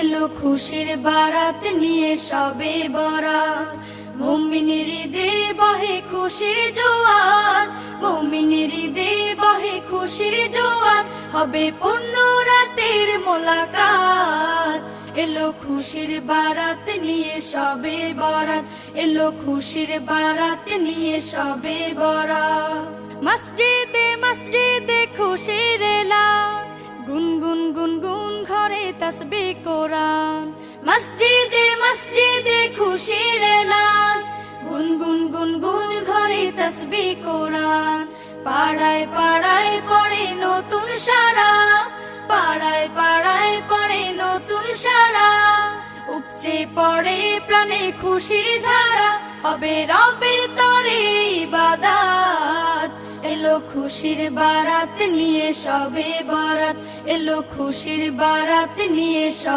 এলো খুশির বারাত নিয়ে সবে বরাত। মুমিনের ঈদে বহে খুশির জোয়ার, মুমিনের ঈদে বহে খুশির জোয়ার, হবে পূর্ণ রাতের মোলাকাত। এলো খুশির বারাত নিয়ে সবে বরাত, এলো খুশির বারাত নিয়ে সবে বরাত। মসজিদে মসজিদে খুশির এলান, গুনগুন গুনগুন ঘরে তাসবিহ কোরআন। মসজিদে মসজিদে খুশির এলান, গুনগুন গুনগুন ঘরে তাসবিহ কোরআন। পাড়ায় পাড়ায় পড়ে নতুন সারা, পাড়ায় পাড়ায় পড়ে নতুন সারা। উপচে পড়ে প্রাণে খুশির ধারা, হবে রবের তরে ইবাদত। এলো খুশির বারাত নিয়ে সবে বরাত, এলো খুশির বারাত নিয়ে